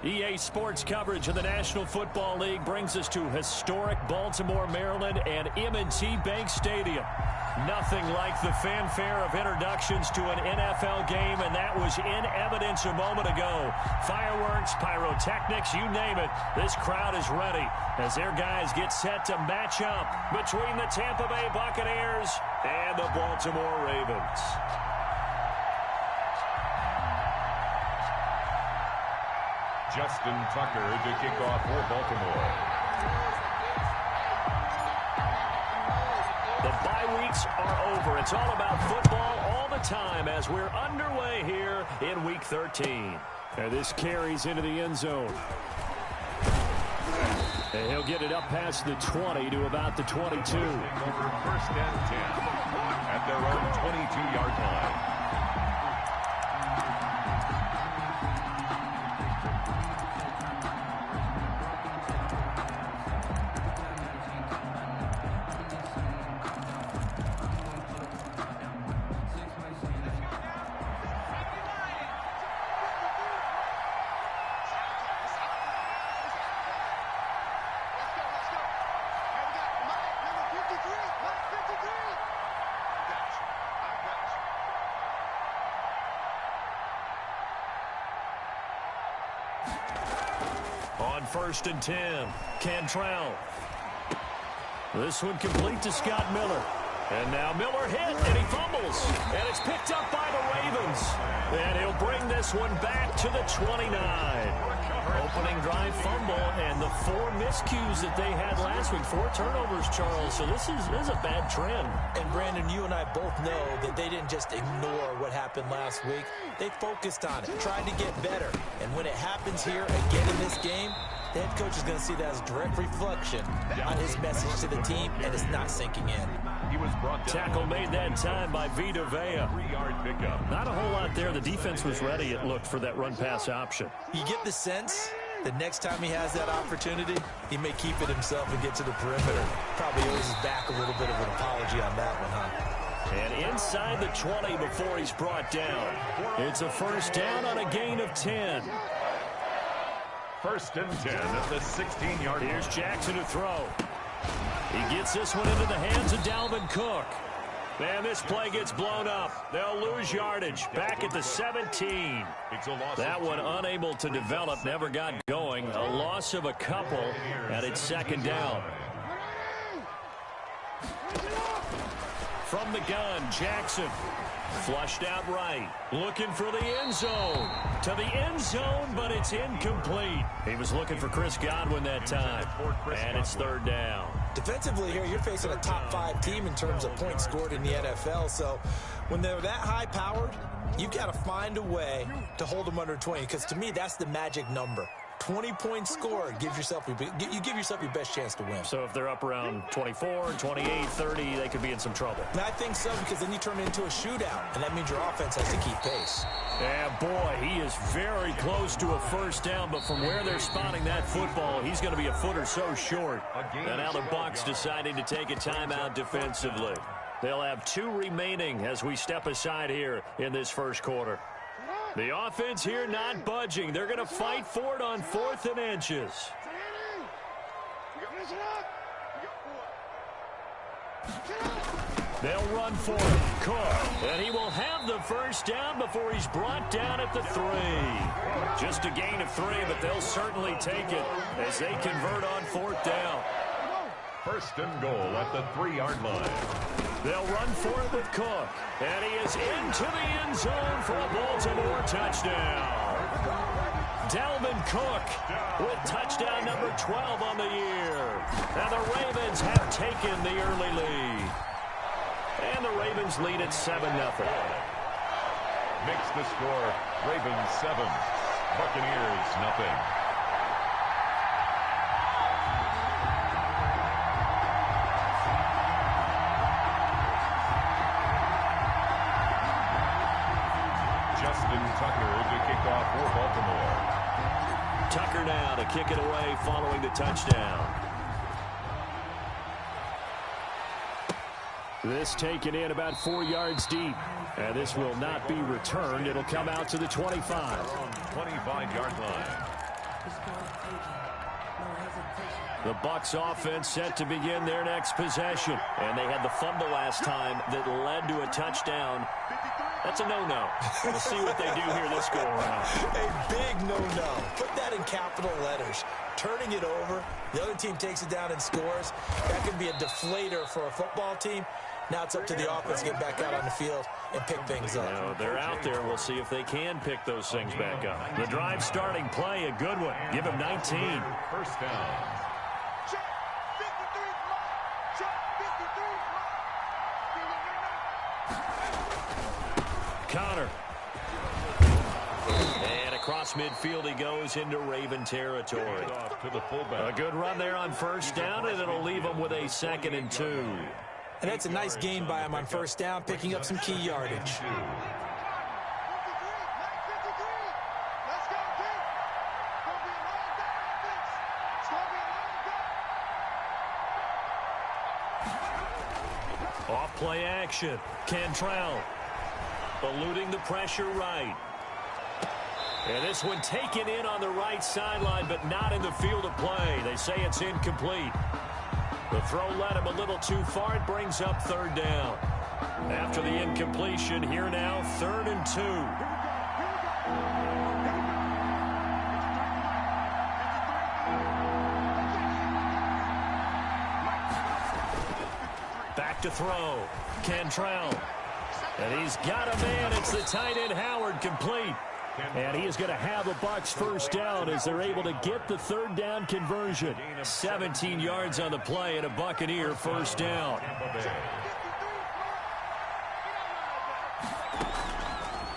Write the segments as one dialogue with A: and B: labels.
A: EA Sports coverage of the National Football League brings us to historic Baltimore, Maryland, and M&T Bank Stadium. Nothing like the fanfare of introductions to an NFL game, and that was in evidence a moment ago. Fireworks, pyrotechnics, you name it. This crowd is ready as their guys get set to match up between the Tampa Bay Buccaneers and the Baltimore Ravens.
B: Justin Tucker to kick off for Baltimore.
A: The bye weeks are over. It's all about football all the time as we're underway here in Week 13. And this carries into the end zone. And he'll get it up past the 20 to about the 22.
B: First and 10 at their own 22-yard line.
A: On 1st and 10, Cantrell. This one complete to Scott Miller. And now Miller hit, and he fumbles. And it's picked up by the Ravens. And he'll bring this one back to the 29. Opening drive fumble, and the 4 miscues that they had last week. 4 turnovers, Charles. So this is a bad trend.
C: And, Brandon, you and I both know that they didn't just ignore what happened last week. They focused on it, tried to get better. And when it happens here again in this game, the head coach is going to see that as a direct reflection on his message to the team, and it's not sinking in.
B: He was brought down.
A: Tackle made that time by Vita Vea.
B: 3-yard pickup.
A: Not a whole lot there. The defense was ready, it looked, for that run-pass option.
C: You get the sense that next time he has that opportunity, he may keep it himself and get to the perimeter. Probably owes his back a little bit of an apology on that one, huh?
A: And inside the 20 before he's brought down. It's a first down on a gain of 10.
B: First and 10 at the 16-yard line.
A: Here's Jackson to throw. He gets this one into the hands of Dalvin Cook. Man, this play gets blown up. They'll lose yardage. Back at the 17. That one unable to develop, never got going. A loss of a couple, and it's second down. From the gun, Jackson. Flushed out right. Looking for the end zone. To the end zone, but it's incomplete. He was looking for Chris Godwin that time. And it's third down.
C: Defensively here, you're facing a top 5 team in terms of points scored in the NFL. So when they're that high-powered, you've got to find a way to hold them under 20. Because to me, that's the magic number. 20 points scored, you give yourself your best chance to win.
A: So if they're up around 24, 28, 30, they could be in some trouble.
C: And I think so, because then you turn it into a shootout, and that means your offense has to keep pace.
A: Yeah, boy, he is very close to a first down, but from where they're spotting that football, he's going to be a foot or so short. And now the Bucs deciding to take a timeout defensively. They'll have 2 remaining as we step aside here in this first quarter. The offense here not budging. They're going to fight for it on 4th and inches. They'll run for it. Cook. And he will have the first down before he's brought down at the 3. Just a gain of 3, but they'll certainly take it as they convert on 4th down.
B: First and goal at the 3-yard line.
A: They'll run for it with Cook. And he is into the end zone for a Baltimore touchdown. Dalvin Cook with touchdown number 12 on the year. And the Ravens have taken the early lead. And the Ravens lead at 7-0.
B: Makes the score Ravens 7, Buccaneers nothing. Justin Tucker to kick off for Baltimore.
A: Tucker now to kick it away following the touchdown. This taken in about 4 yards deep. And this will not be returned. It'll come out to the 25.
B: 25-yard line.
A: The Bucs offense set to begin their next possession. And they had the fumble last time that led to a touchdown. That's a no-no. We'll see what they do here this go-around.
C: A big no-no. Put that in capital letters. Turning it over, the other team takes it down and scores. That can be a deflator for a football team. Now it's up to the offense to get back out on the field and pick things up.
A: You know, they're out there. We'll see if they can pick those things back up. The drive starting play, a good one. Give him 19.
B: First down.
A: Connor. And across midfield he goes into Raven territory. A good run there on first down, and it'll leave him with a 2nd and 2.
C: And that's a nice gain by him on first down, picking up some key yardage.
A: Off play action. Cantrell eluding the pressure right. And this one taken in on the right sideline, but not in the field of play. They say it's incomplete. The throw led him a little too far. It brings up 3rd down. After the incompletion, here now, 3rd and 2. Back to throw. Cantrell. And he's got a man. It's the tight end Howard, complete. And he is going to have the Bucs first down as they're able to get the 3rd down conversion. 17 yards on the play and a Buccaneer first down.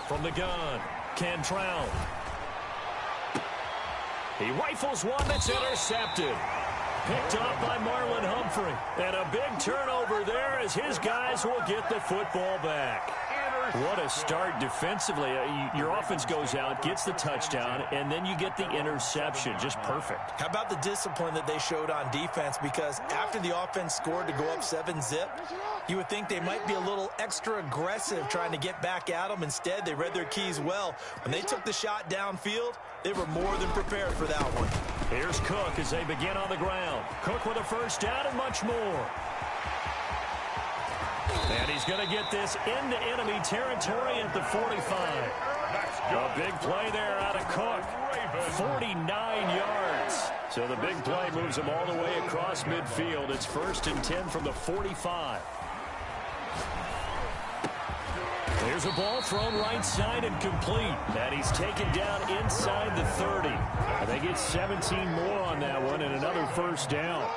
A: From the gun, Cantrell. He rifles one that's intercepted. Picked off by Marlon Humphrey. And a big turnover there as his guys will get the football back. What a start defensively. Your offense goes out, gets the touchdown, and then you get the interception. Just perfect.
C: How about the discipline that they showed on defense? Because after the offense scored to go up 7-zip, you would think they might be a little extra aggressive trying to get back at them. Instead, they read their keys well. When they took the shot downfield, they were more than prepared for that one.
A: Here's Cook as they begin on the ground. Cook with a first down and much more. And he's going to get this into enemy territory at the 45. A big play there out of Cook. 49 yards. So the big play moves him all the way across midfield. It's 1st and 10 from the 45. There's a ball thrown right side and complete. And he's taken down inside the 30. And they get 17 more on that one and another first down.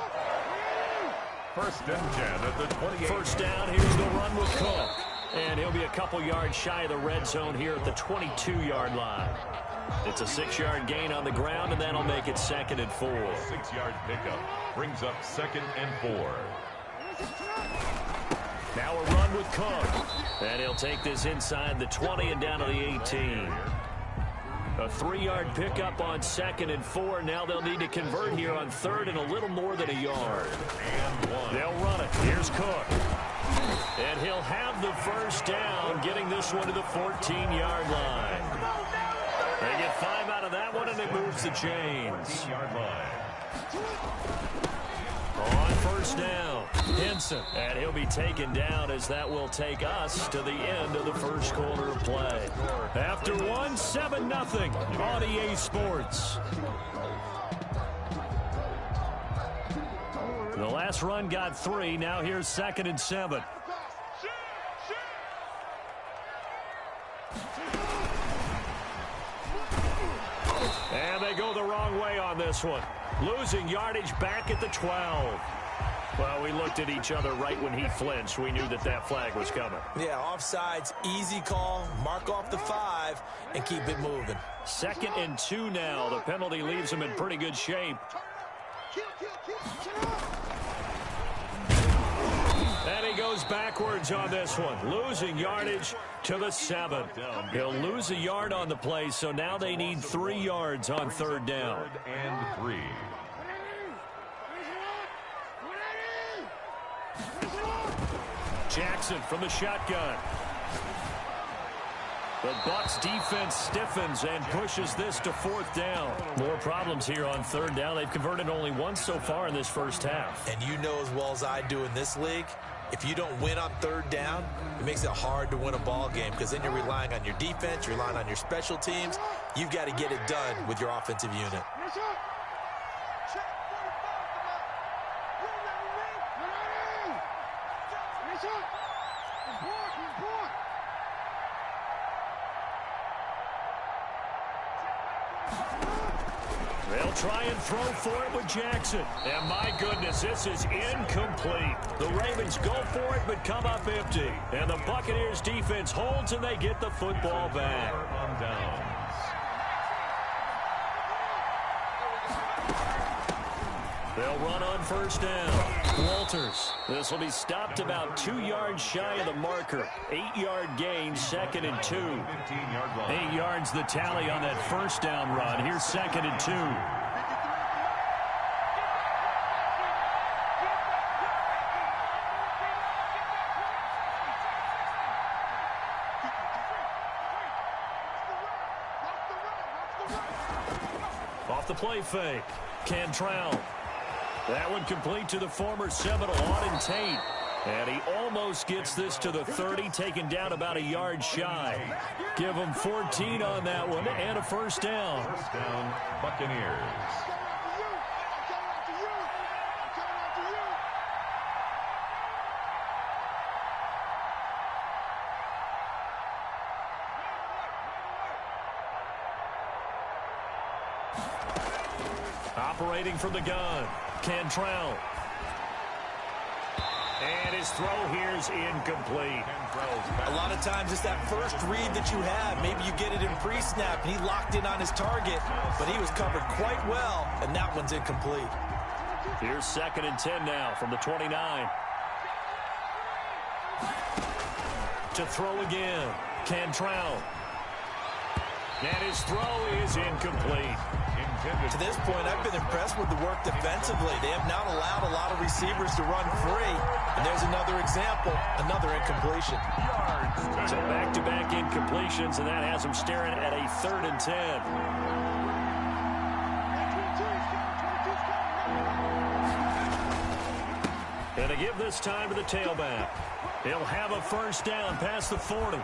B: 1st and 10 at the 28.
A: First down, here's the run with Cook. And he'll be a couple yards shy of the red zone here at the 22-yard line. It's a 6-yard gain on the ground, and that'll make it 2nd and 4.
B: 6-yard pickup brings up 2nd and 4.
A: Now a run with Cook. And he'll take this inside the 20 and down to the 18. A 3-yard pickup on 2nd and 4. Now they'll need to convert here on 3rd and a little more than a yard. They'll run it. Here's Cook. And he'll have the first down, getting this one to the 14-yard line. They get 5 out of that one, and it moves the chains. On first down, Henson. And he'll be taken down as that will take us to the end of the first quarter of play. After 7-0 on EA Sports. The last run got 3. Now here's 2nd and 7. And they go the wrong way on this one. Losing yardage back at the 12. Well, we looked at each other right when he flinched. We knew that that flag was coming.
C: Yeah, offsides, easy call. Mark off the 5 and keep it moving.
A: 2nd and 2 now. The penalty leaves him in pretty good shape. And he goes backwards on this one. Losing yardage to the 7. He'll lose a yard on the play, so now they need 3 yards on 3rd down.
B: 3rd and 3.
A: Jackson from the shotgun. The Bucs defense stiffens and pushes this to 4th down. More problems here on 3rd down. They've converted only once so far in this first half.
C: And you know as well as I do in this league, if you don't win on 3rd down, it makes it hard to win a ball game because then you're relying on your defense, you're relying on your special teams. You've got to get it done with your offensive unit.
A: They'll try and throw for it with Jackson. And my goodness, this is incomplete. The Ravens go for it but come up empty. And the Buccaneers defense holds and they get the football back.
B: On downs.
A: They'll run on 1st down. Walters. This will be stopped about 2 yards shy of the marker. 8-yard gain, 2nd and 2.
B: 15-yard line.
A: 8 yards the tally on that 1st down run. Here's 2nd and 2. Off the play fake. Cantrell. That one complete to the former Seminole, Auden Tate. And he almost gets this to the 30, taken down about a yard shy. Give him 14 on that one and a 1st down.
B: 1st down, Buccaneers.
A: Operating from the gun, Cantrell. And his throw here's incomplete.
C: A lot of times it's that first read that you have. Maybe you get it in pre-snap, and he locked in on his target, but he was covered quite well, and that one's incomplete.
A: Here's 2nd and 10 now from the 29. To throw again, Cantrell. And his throw is incomplete.
C: To this point, I've been impressed with the work defensively. They have not allowed a lot of receivers to run free. And there's another example, another incompletion.
A: So back-to-back incompletions, and that has them staring at a 3rd and 10. And they give this time to the tailback. He'll have a 1st down past the 40.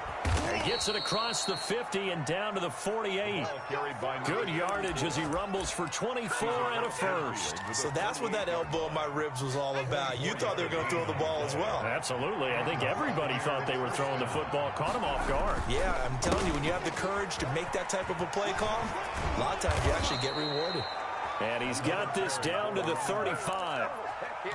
A: He gets it across the 50 and down to the 48. Good yardage as he rumbles for 24 and a 1st.
C: So that's what that elbow in my ribs was all about. You thought they were going to throw the ball as well.
A: Absolutely. I think everybody thought they were throwing the football. Caught him off guard.
C: Yeah, I'm telling you, when you have the courage to make that type of a play call, a lot of times you actually get rewarded.
A: And he's got this down to the 35.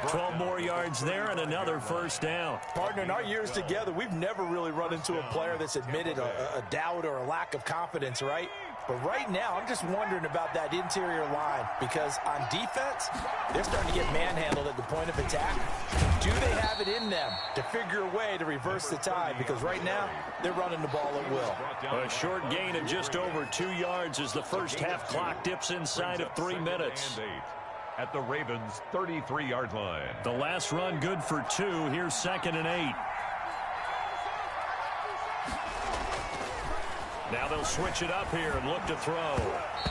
A: 12 more yards there and another 1st down.
C: Partner, in our years together, we've never really run into a player that's admitted a doubt or a lack of confidence, right? But right now, I'm just wondering about that interior line because on defense, they're starting to get manhandled at the point of attack. Do they have it in them to figure a way to reverse the tide? Because right now, they're running the ball at will.
A: A short gain of just over 2 yards as the first half clock dips inside of 3 minutes.
B: At the Ravens' 33-yard line.
A: The last run good for 2. Here's 2nd and 8. Now they'll switch it up here and look to throw.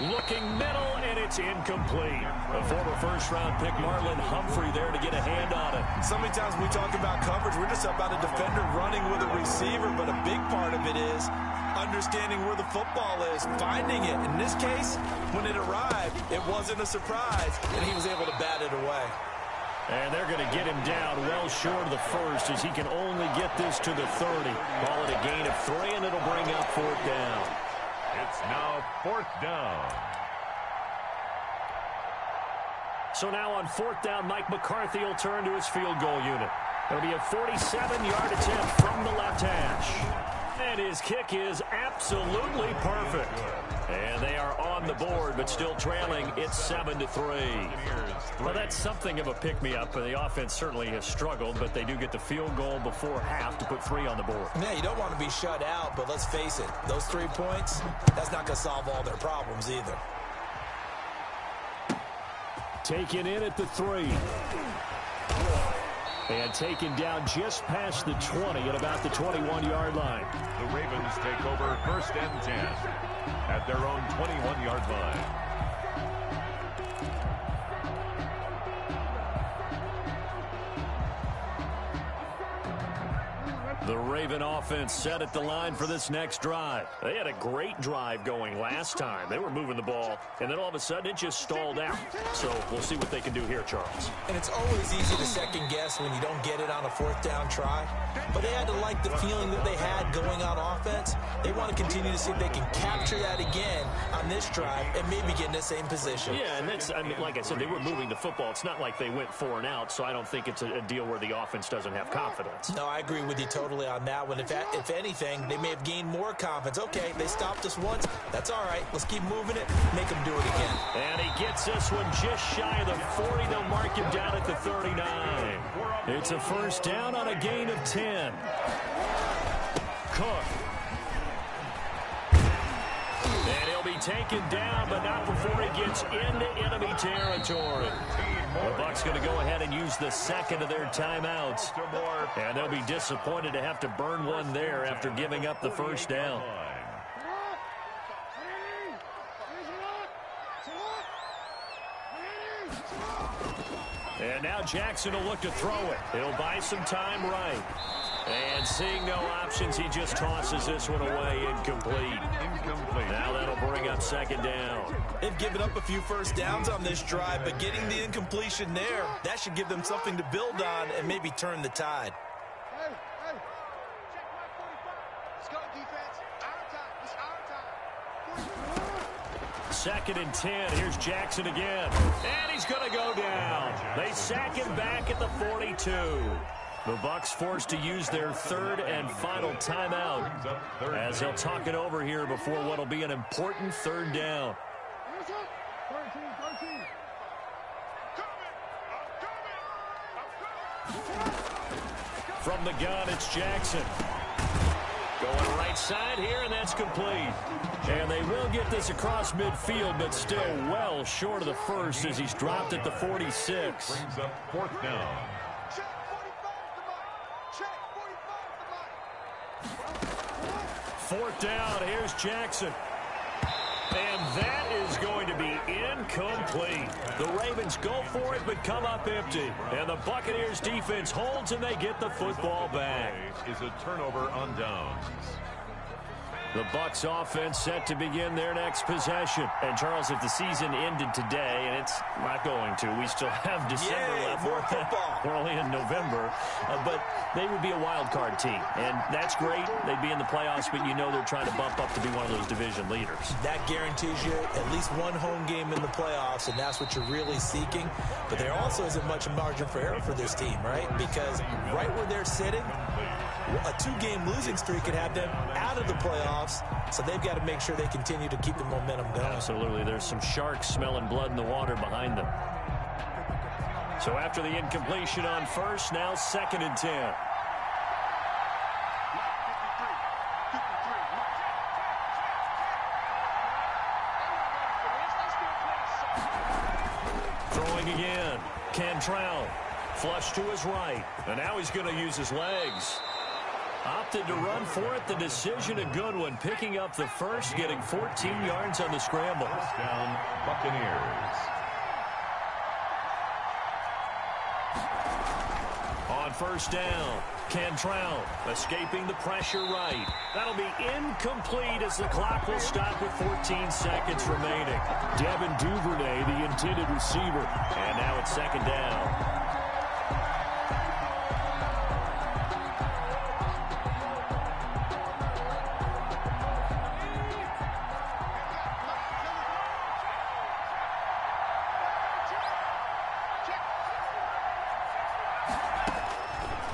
A: Looking middle, and it's incomplete. A former first-round pick, Marlon Humphrey, there to get a hand on it.
C: So many times when we talk about coverage, we're just about a defender running with a receiver, but a big part of it is understanding where the football is, finding it. In this case, when it arrived, it wasn't a surprise, and he was able to bat it away.
A: And they're going to get him down well short of the 1st as he can only get this to the 30. Call it a gain of 3, and it'll bring up 4th down.
B: It's now 4th down.
A: So now on 4th down, Mike McCarthy will turn to his field goal unit. It'll be a 47-yard attempt from the left hash. And his kick is absolutely perfect. And they are on the board, but still trailing. It's 7-3. Well, that's something of a pick-me-up. The offense certainly has struggled, but they do get the field goal before half to put 3 on the board.
C: Yeah, you don't want to be shut out, but let's face it. Those 3 points, that's not going to solve all their problems either.
A: Taken in at the 3. And taken down just past the 20 at about the 21-yard line.
B: The Ravens take over 1st and 10 at their own 21-yard line.
A: The Raven offense set at the line for this next drive. They had a great drive going last time. They were moving the ball, and then all of a sudden it just stalled out. So we'll see what they can do here, Charles.
C: And it's always easy to second guess when you don't get it on a 4th down try. But they had to like the feeling that they had going on offense. They want to continue to see if they can capture that again on this drive and maybe get in the same position.
A: Yeah, and that's, I mean, like I said, they were moving the football. It's not like they went 4 and out, so I don't think it's a deal where the offense doesn't have confidence.
C: No, I agree with you totally on that one. If anything, they may have gained more confidence. Okay, they stopped us once. That's all right. Let's keep moving it. Make them do it again.
A: And he gets this one just shy of the 40. They'll mark him down at the 39. It's a 1st down on a gain of 10. Cook. And he'll be taken down, but not before he gets into enemy territory. The Bucs going to go ahead and use the second of their timeouts. And they'll be disappointed to have to burn one there after giving up the 1st down. And now Jackson will look to throw it. He'll buy some time right. And seeing no options, he just tosses this one away, incomplete. Now that'll bring up 2nd down.
C: They've given up a few 1st downs on this drive, but getting the incompletion there, that should give them something to build on and maybe turn the tide.
D: Hey. Check my 45. Let's go, defense. Our time. It's our time.
A: 2nd and 10. Here's Jackson again. And he's going to go down. They sack him back at the 42. The Bucs forced to use their 3rd and final timeout as they'll talk it over here before what will be an important 3rd down.
D: 13.
A: From the gun, it's Jackson. Going right side here, and that's complete. And they will get this across midfield, but still well short of the 1st as he's dropped at the 46.
B: Brings up 4th down.
A: 4th down, here's Jackson. And that is going to be incomplete. The Ravens go for it, but come up empty. And the Buccaneers defense holds, and they get the football back.
B: Is a turnover on downs.
A: The Bucs offense set to begin their next possession. And, Charles, if the season ended today, and it's not going to, we still have December left.
C: More football.
A: We're only in November. But they would be a wild card team. And that's great. They'd be in the playoffs, but you know they're trying to bump up to be one of those division leaders. That
C: guarantees you at least one home game in the playoffs, and that's what you're really seeking. But there also isn't much margin for error for this team, right? Because right where they're sitting, a 2-game losing streak could have them out of the playoffs, so they've got to make sure they continue to keep the momentum going.
A: Absolutely. There's some sharks smelling blood in the water behind them. So after the incompletion on 1st, now 2nd and 10. Throwing again. Cantrell. Flush to his right. And now he's going to use his legs. Opted to run for it. The decision a good one. Picking up the 1st, getting 14 yards on the scramble.
B: 1st down, Buccaneers.
A: On 1st down, Cantrell escaping the pressure right. That'll be incomplete as the clock will stop with 14 seconds remaining. Devin Duvernay, the intended receiver. And now it's 2nd down.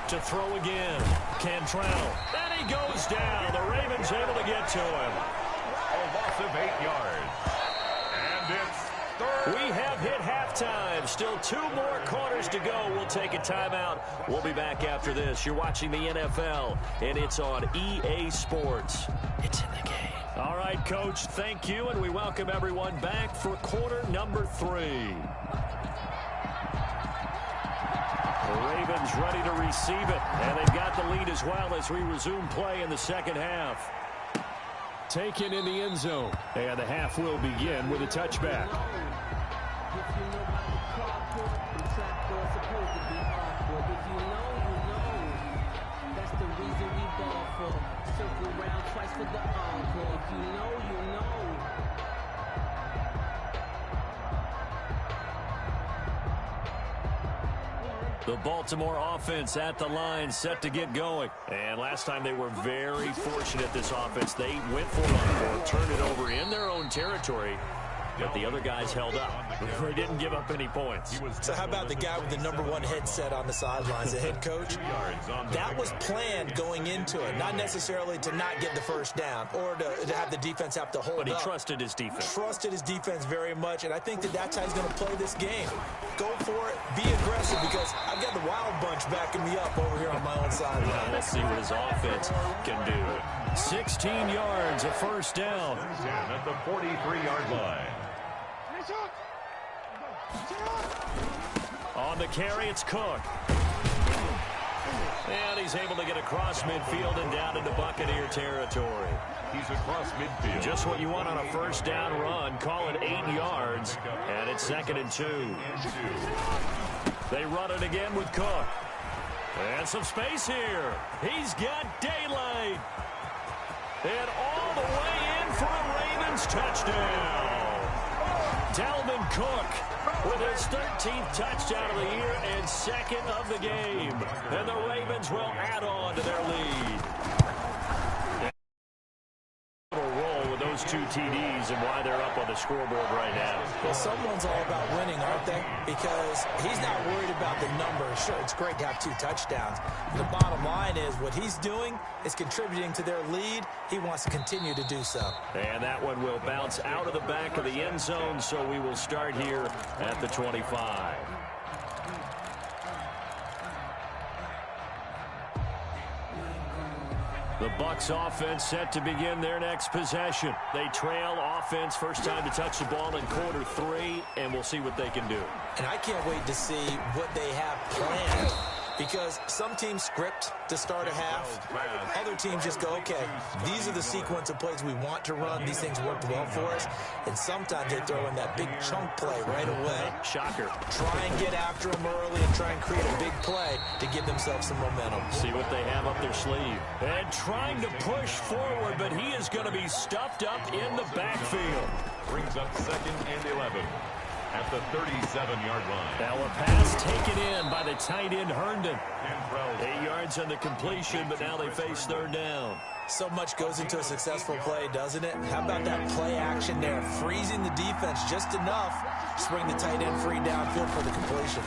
A: To throw again. Cantrell. And he goes down. The Ravens able to get to him.
B: A loss of 8 yards. And it's 3rd.
A: We have hit halftime. Still 2 more quarters to go. We'll take a timeout. We'll be back after this. You're watching the NFL, and it's on EA Sports. It's in the game. All right, Coach, thank you, and we welcome everyone back for quarter number 3. The Ravens Ravens ready to receive it. And they've got the lead as well as we resume play in the second half. Taken in the end zone. And the half will begin with a touchback.
E: Circle round twice for the encore. If you know, you know.
A: The Baltimore offense at the line, set to get going. And last time they were very fortunate, this offense. They went for it on 4, turned it over in their own territory, but the other guys held up. They didn't give up any points.
C: So how about the guy with the #1 headset on the sidelines, the head coach? That was planned going into it, not necessarily to not get the first down or to have the defense have to hold up.
A: But he trusted his defense.
C: Trusted his defense very much, and I think that's how he's going to play this game. Go for it, be aggressive, because I've got the wild bunch backing me up over here on my own sideline.
A: Well, we'll see what his offense can do. 16 yards, a first down.
B: At the 43-yard line.
A: On the carry, it's Cook. And he's able to get across midfield and down into Buccaneer territory.
B: He's across midfield.
A: Just what you want on a first down run. Call it 8 yards, and it's 2nd and 2. They run it again with Cook. And some space here. He's got daylight. And all the way in for a Ravens touchdown. Dalvin Cook with his 13th touchdown of the year and 2nd of the game. And the Ravens will add on to their lead. Roll with those 2 TDs and why they're up on the scoreboard right now.
C: Well, someone's all about winning, aren't they? Because he's not worried about the numbers. Sure, it's great to have 2 touchdowns. The bottom line is what he's doing is contributing to their lead. He wants to continue to do so.
A: And that one will bounce out of the back of the end zone, so we will start here at the 25. The Bucs offense set to begin their next possession. They trail offense, first time to touch the ball in quarter 3, and we'll see what they can do.
C: And I can't wait to see what they have planned, because some teams script to start a half. Other teams just go, okay, these are the sequence of plays we want to run. These things worked well for us. And sometimes they throw in that big chunk play right away.
A: Shocker.
C: Try and get after them early and try and create a big play to give themselves some momentum.
A: See what they have up their sleeve. And trying to push forward, but he is going to be stuffed up in the backfield.
B: Brings up 2nd and 11. At the 37-yard line.
A: Now a pass taken in by the tight end Herndon. 8 yards on the completion, but now they face 3rd down.
C: So much goes into a successful play, doesn't it? How about that play action there? Freezing the defense just enough to bring the tight end free downfield for the completion.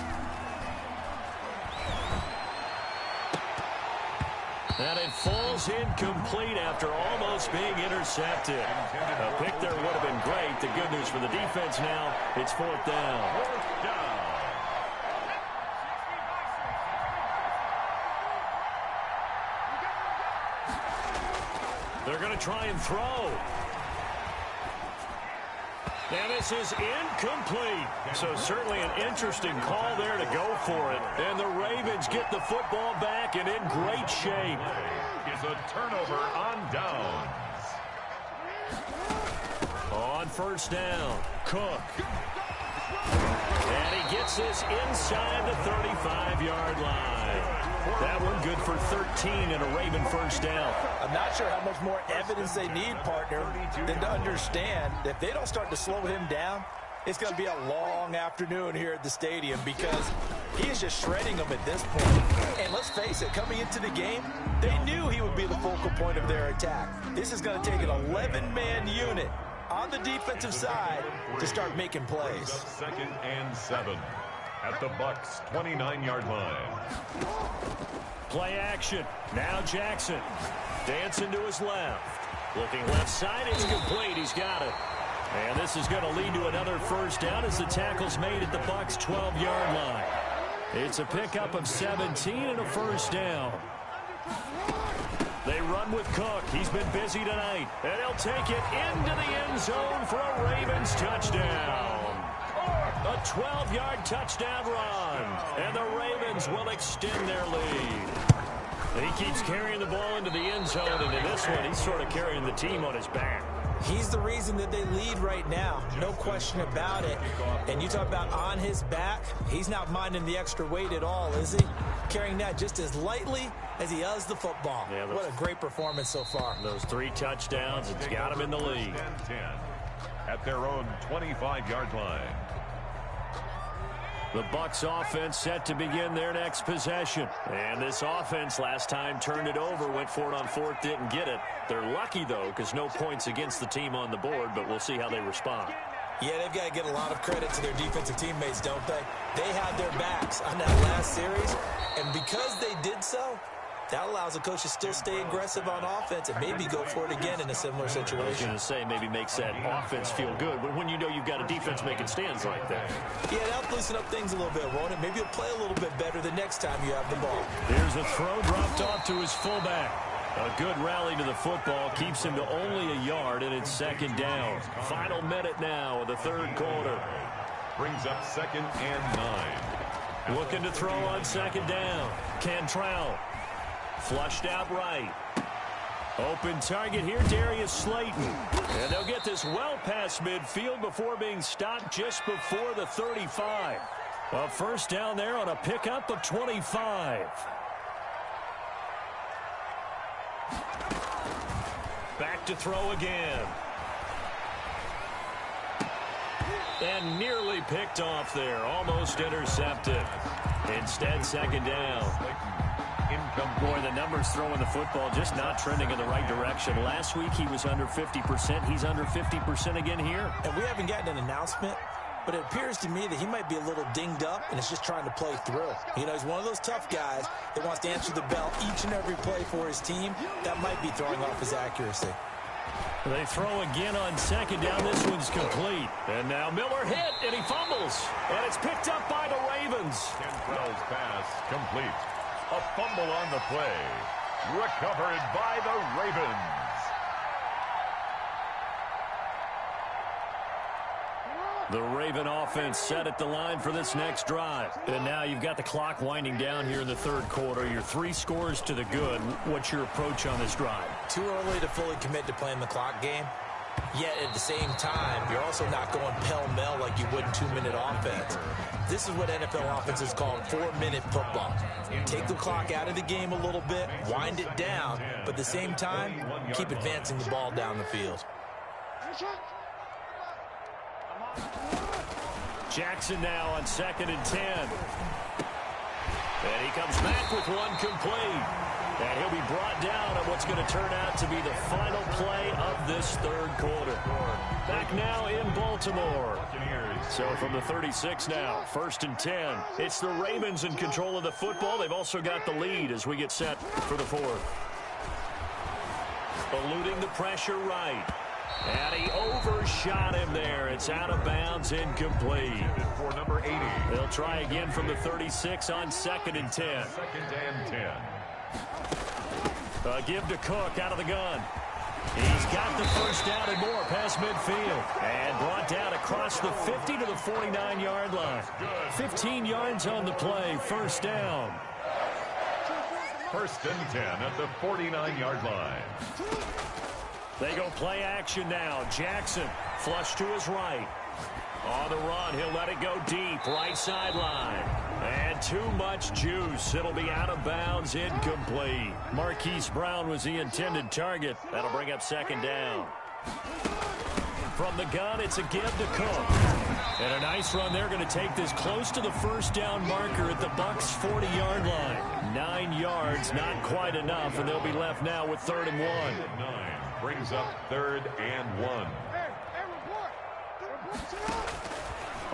A: And it falls incomplete after almost being intercepted. A pick there would have been great. The good news for the defense now, it's 4th down. They're going to try and throw. And this is incomplete. So certainly an interesting call there to go for it. And the Ravens get the football back and in great shape.
B: Is a turnover on downs.
A: On first down, Cook. And he gets this inside the 35-yard line. That one good for 13 and a Raven first down.
C: I'm not sure how much more evidence they need, partner, than to understand that if they don't start to slow him down, it's going to be a long afternoon here at the stadium, because he is just shredding them at this point. And let's face it, coming into the game, they knew he would be the focal point of their attack. This is going to take an 11-man unit on the defensive side to start making plays.
B: 2nd and 7 at the Bucs 29-yard line.
A: Play action. Now Jackson. Dancing to his left. Looking left side. It's complete. He's got it. And this is going to lead to another first down as the tackle's made at the Bucs 12-yard line. It's a pickup of 17 and a first down. They run with Cook. He's been busy tonight. And he'll take it into the end zone for a Ravens touchdown. A 12-yard touchdown run. And the Ravens will extend their lead. He keeps carrying the ball into the end zone, and in this one, he's sort of carrying the team on his back.
C: He's the reason that they lead right now. No question about it. And you talk about on his back, he's not minding the extra weight at all, is he? Carrying that just as lightly as he does the football. Yeah, what a great performance so far.
A: Those 3 touchdowns, it's got him in the lead.
B: 10 at their own 25-yard line.
A: The Bucs offense set to begin their next possession. And this offense last time turned it over, went for it on 4th, didn't get it. They're lucky, though, because no points against the team on the board, but we'll see how they respond.
C: Yeah, they've got to get a lot of credit to their defensive teammates, don't they? They had their backs on that last series, and because they did so, that allows the coach to still stay aggressive on offense and maybe go for it again in a similar situation.
A: I was going to say maybe makes that offense feel good, but when you know you've got a defense making stands like that.
C: Yeah, that'll loosen up things a little bit, won't it? Maybe you'll play a little bit better the next time you have the ball.
A: Here's a throw dropped off to his fullback. A good rally to the football keeps him to only a yard, and it's 2nd down. Final minute now of the 3rd quarter.
B: Brings up 2nd and 9.
A: Looking to throw on 2nd down. Cantrell. Flushed out right. Open target here, Darius Slayton. And they'll get this well past midfield before being stopped just before the 35. A 1st down there on a pickup of 25. Back to throw again. And nearly picked off there. Almost intercepted. Instead, 2nd down. Boy, the numbers throwing the football just not trending in the right direction. Last week he was under 50%. He's under 50% again here.
C: And we haven't gotten an announcement, but it appears to me that he might be a little dinged up and is just trying to play through. You know, he's one of those tough guys that wants to answer the bell each and every play for his team. That might be throwing off his accuracy.
A: They throw again on 2nd down. This one's complete. And now Miller hit, and he fumbles. And it's picked up by the Ravens.
B: Cantrell's pass complete. A fumble on the play. Recovered by the Ravens.
A: The Raven offense set at the line for this next drive. And now you've got the clock winding down here in the 3rd quarter. You're 3 scores to the good. What's your approach on this drive?
C: Too early to fully commit to playing the clock game. Yet at the same time, you're also not going pell-mell like you would in 2-minute offense. This is what NFL offenses call 4-minute football. Take the clock out of the game a little bit, wind it down, but at the same time, keep advancing the ball down the field.
A: Jackson now on 2nd and 10. And he comes back with one complete. And he'll be brought down on what's going to turn out to be the final play of this 3rd quarter. Back now in Baltimore. So from the 36 now, 1st and 10. It's the Ravens in control of the football. They've also got the lead as we get set for the 4th. Eluding the pressure right. And he overshot him there. It's out of bounds, incomplete.
B: For number 80.
A: They'll try again from the 36 on 2nd and 10.
B: 2nd and 10.
A: Give to Cook out of the gun. He's got the 1st down and more past midfield. And brought down across the 50 to the 49-yard line. 15 yards on the play, 1st down.
B: 1st and 10 at the 49-yard line.
A: They go play action now. Jackson flush to his right. On the run, he'll let it go deep, right sideline. And too much juice. It'll be out of bounds, incomplete. Marquise Brown was the intended target. That'll bring up 2nd down. From the gun, it's a give to Cook. And a nice run. They're going to take this close to the 1st down marker at the Bucs' 40-yard line. 9 yards, not quite enough, and they'll be left now with 3rd and 1.
B: 9 brings up 3rd and 1.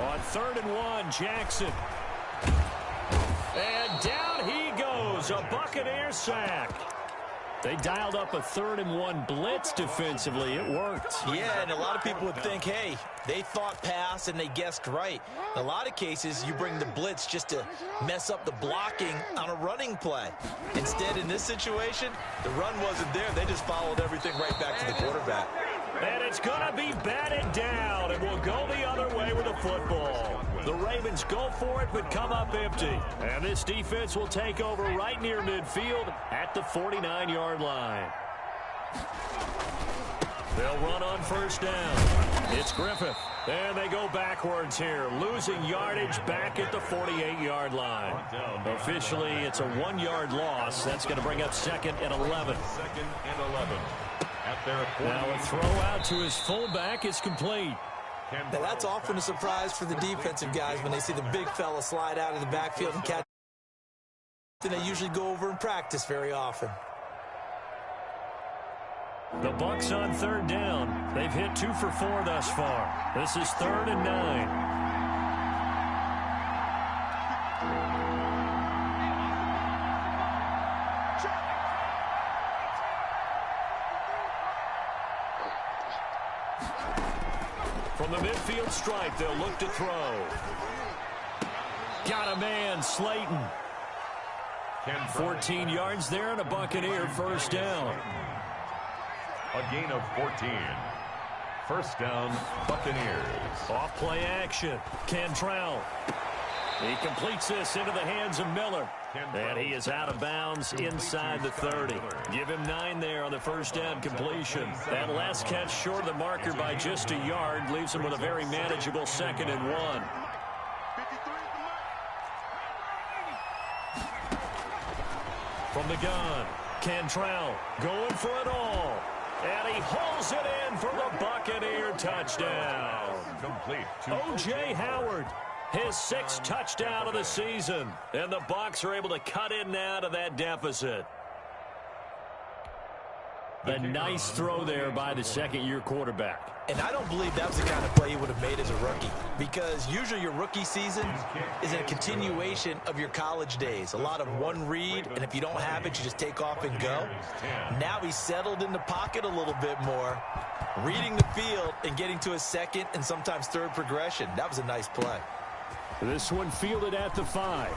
A: On 3rd and 1, Jackson. And down he goes. A Buccaneer sack. They dialed up a 3rd and 1 blitz defensively. It worked.
C: Yeah, and a lot of people would think, hey, they thought pass and they guessed right. In a lot of cases, you bring the blitz just to mess up the blocking on a running play. Instead, in this situation, the run wasn't there. They just followed everything right back to the quarterback.
A: And it's going to be batted down, and we'll go the other way with the football. The Ravens go for it, but come up empty. And this defense will take over right near midfield at the 49-yard line. They'll run on first down. It's Griffith. And they go backwards here, losing yardage back at the 48-yard line. Officially, it's a 1-yard loss. That's going to bring up 2nd and 11.
B: 2nd and 11.
A: Now a throw out to his fullback is complete.
C: Now that's often a surprise for the defensive guys when they see the big fella slide out of the backfield and catch. Then they usually go over and practice very often.
A: The Bucs on 3rd down. They've hit 2 for 4 thus far. This is 3rd and 9. From the midfield stripe, they'll look to throw. Got a man, Slayton. 14 yards there and a Buccaneer first down.
B: A gain of 14. First down, Buccaneers.
A: Off play action. Cantrell. He completes this into the hands of Miller. And he is out of bounds inside the 30. Give him 9 there on the first down completion. That last catch short of the marker by just a yard leaves him with a very manageable 2nd and 1. From the gun, Cantrell going for it all. And he hauls it in for the Buccaneer touchdown.
B: Complete.
A: O.J. Howard, his 6th touchdown of the season. And the Bucs are able to cut in now to that deficit. A nice throw there by the 2nd-year quarterback.
C: And I don't believe that was the kind of play he would have made as a rookie, because usually your rookie season is a continuation of your college days. A lot of one read, and if you don't have it, you just take off and go. Now he's settled in the pocket a little bit more, reading the field and getting to his 2nd and sometimes 3rd progression. That was a nice play.
A: This one fielded at the 5.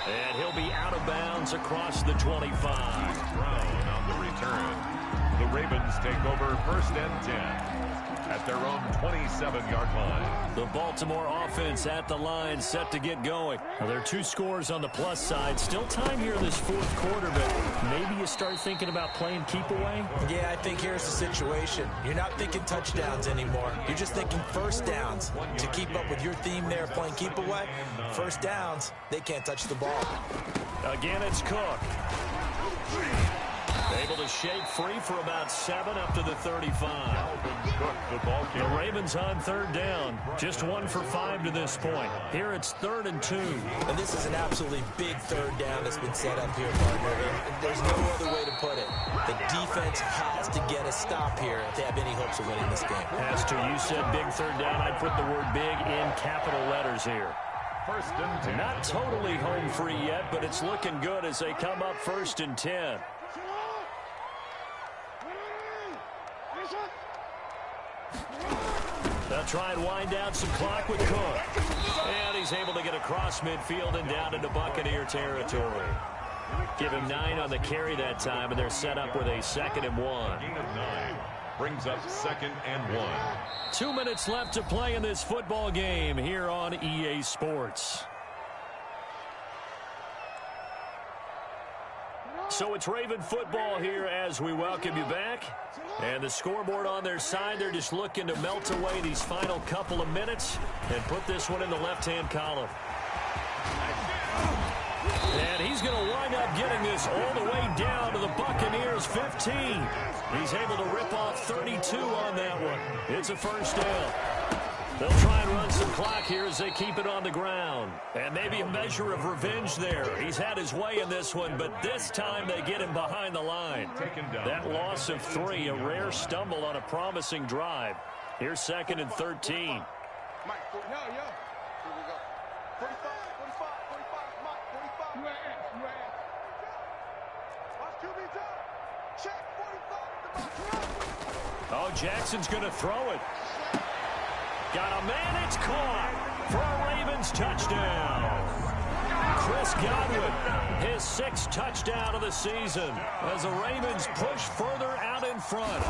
A: And he'll be out of bounds across the 25.
B: Brown on the return. The Ravens take over 1st and 10 at their own 27-yard line.
A: The Baltimore offense at the line, set to get going. Well, there are 2 scores on the plus side. Still time here in this 4th quarter, but maybe you start thinking about playing keep away?
C: Yeah, I think here's the situation. You're not thinking touchdowns anymore. You're just thinking first downs. To keep up with your theme there, playing keep away, first downs, they can't touch the ball.
A: Again, it's Cook. Able to shake free for about 7 up to the 35. The Ravens on 3rd down. Just 1 for 5 to this point. Here it's 3rd and 2.
C: And this is an absolutely big 3rd down that's been set up here, partner. And there's no other way to put it. The defense has to get a stop here if they have any hopes of winning this game.
A: Has to. You said big 3rd down. I'd put the word big in capital letters here.
B: 1st and 10.
A: Not totally home free yet, but it's looking good as they come up 1st and 10. They'll try and wind down some clock with Cook. And he's able to get across midfield and down into Buccaneer territory. Give him 9 on the carry that time, and they're set up with a 2nd and 1.
B: Gain of 9 brings up 2nd and 1.
A: 2 minutes left to play in this football game here on EA Sports. So it's Raven football here as we welcome you back. And the scoreboard on their side, they're just looking to melt away these final couple of minutes and put this one in the left-hand column. And he's going to wind up getting this all the way down to the Buccaneers' 15. He's able to rip off 32 on that one. It's a first down. They'll try and run some clock here as they keep it on the ground. And maybe a measure of revenge there. He's had his way in this one, but this time they get him behind the line. That loss of 3, a rare stumble on a promising drive. Here's 2nd and 13.
D: Mike, here we go. 45, 45, Mike, 45. You at. Watch QB down. Check 45.
A: Oh, Jackson's going to throw it. Got a man, it's caught for a Ravens touchdown. Chris Chris Godwin, his 6th touchdown of the season as the Ravens push further out in front.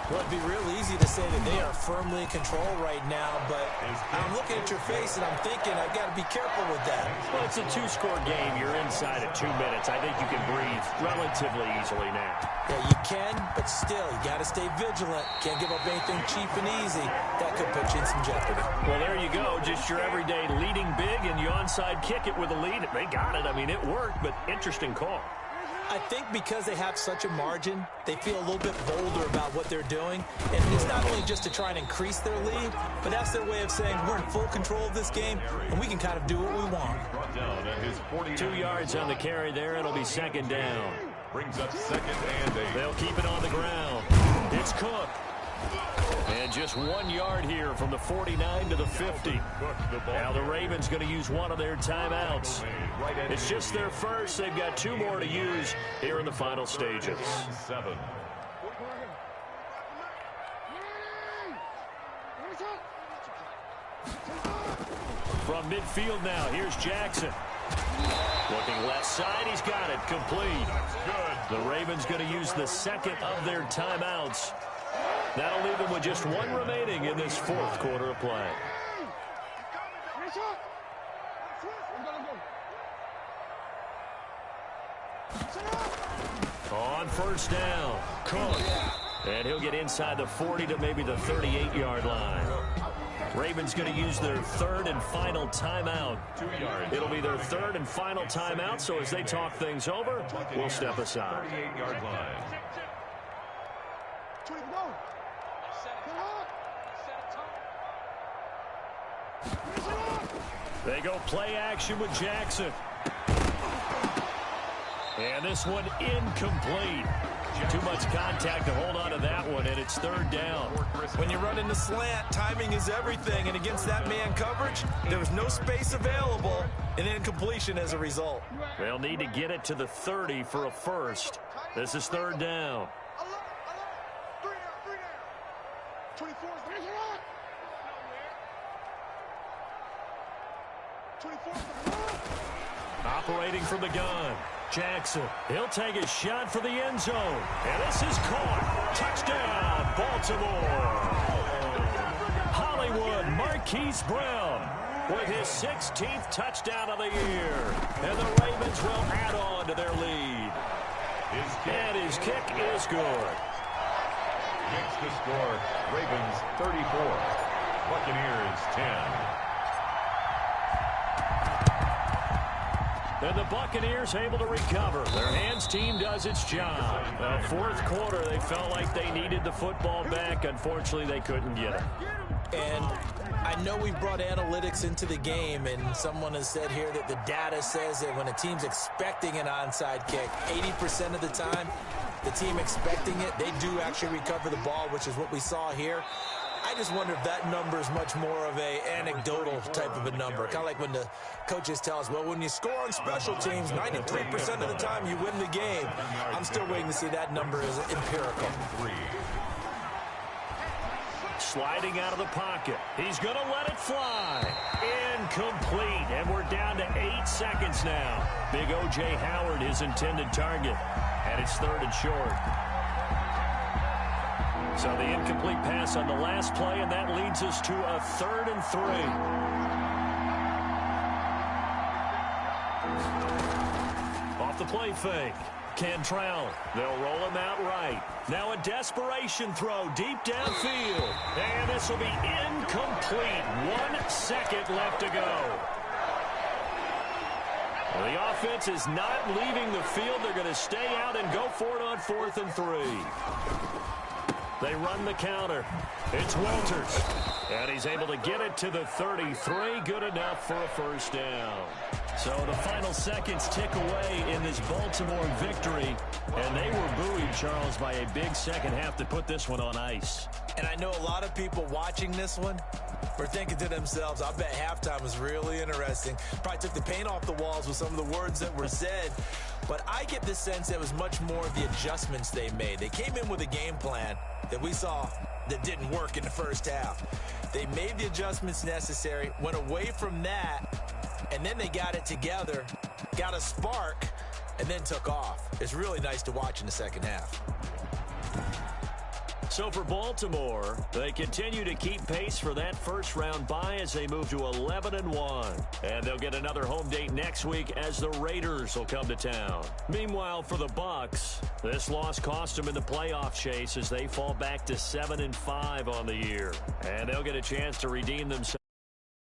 C: Well, it'd be real easy to say that they are firmly in control right now, but I'm looking at your face and I'm thinking I've got to be careful with that.
A: Well, it's a 2-score game. You're inside at 2 minutes. I think you can breathe relatively easily now.
C: Yeah, you can, but still, you got to stay vigilant. Can't give up anything cheap and easy. That could put you in some jeopardy.
A: Well, there you go. Just your everyday leading big, and you onside kick it with a lead. They got it. I mean, it worked, but interesting call.
C: I think because they have such a margin, they feel a little bit bolder about what they're doing. And it's not only just to try and increase their lead, but that's their way of saying we're in full control of this game, and we can kind of do what we want.
A: 2 yards on the carry there. It'll be 2nd down.
B: Brings up 2nd and 8.
A: They'll keep it on the ground. It's Cook. And just 1 yard here from the 49 to the 50. Now the Ravens going to use one of their timeouts. It's just their first. They've got 2 more to use here in the final stages.
B: 7.
A: From midfield now, here's Jackson. Looking left side, he's got it, complete. The Ravens going to use the 2nd of their timeouts. That'll leave them with just 1 remaining in this 4th quarter of play. On 1st down, Cook. And he'll get inside the 40 to maybe the 38-yard line. Ravens going to use their 3rd and final timeout.
B: 2 yards.
A: It'll be their 3rd and final timeout, so as they talk things over, we'll step aside.
B: 38-yard line.
A: They go play action with Jackson. And this one incomplete. Too much contact to hold on to that one, and it's 3rd down.
C: When you run in the slant, timing is everything, and against that man coverage, there was no space available, and incompletion as a result.
A: They'll need to get it to the 30 for a first. This is 3rd down.
D: 24.
A: Operating from the gun, Jackson. He'll take a shot for the end zone. And this is caught. Touchdown, Baltimore. Hollywood Marquise Brown with his 16th touchdown of the year. And the Ravens will add on to their lead. And his kick is good.
B: Makes the score, Ravens 34, Buccaneers 10.
A: And the Buccaneers able to recover. Their hands team does its job. 4th quarter, they felt like they needed the football back. Unfortunately, they couldn't get it.
C: And I know we brought analytics into the game, and someone has said here that the data says that when a team's expecting an onside kick, 80% of the time, the team expecting it, they do actually recover the ball, which is what we saw here. I just wonder if that number is much more of a anecdotal type of a number. Kind of like when the coaches tell us, well, when you score on special teams, 93% of the time you win the game. I'm still waiting to see that number as empirical.
A: Sliding out of the pocket. He's going to let it fly. Incomplete. And we're down to 8 seconds now. Big O.J. Howard, his intended target. And it's 3rd and short. So the incomplete pass on the last play, and that leads us to a 3rd and 3. Off the play fake. Cantrell. They'll roll him out right. Now a desperation throw deep downfield. And this will be incomplete. 1 second left to go. Well, the offense is not leaving the field. They're going to stay out and go for it on 4th and 3. They run the counter. It's Walters. And he's able to get it to the 33. Good enough for a first down. So the final seconds tick away in this Baltimore victory. And they were buoyed, Charles, by a big second half to put this one on ice.
C: And I know a lot of people watching this one were thinking to themselves, I bet halftime was really interesting. Probably took the paint off the walls with some of the words that were said. But I get the sense it was much more of the adjustments they made. They came in with a game plan that we saw that didn't work in the first half. They made the adjustments necessary, went away from that, and then they got it together, got a spark, and then took off. It's really nice to watch in the second half.
A: So for Baltimore, they continue to keep pace for that first-round bye as they move to 11-1. And they'll get another home date next week as the Raiders will come to town. Meanwhile, for the Bucs, this loss cost them in the playoff chase as they fall back to 7-5 on the year. And they'll get a chance to redeem themselves.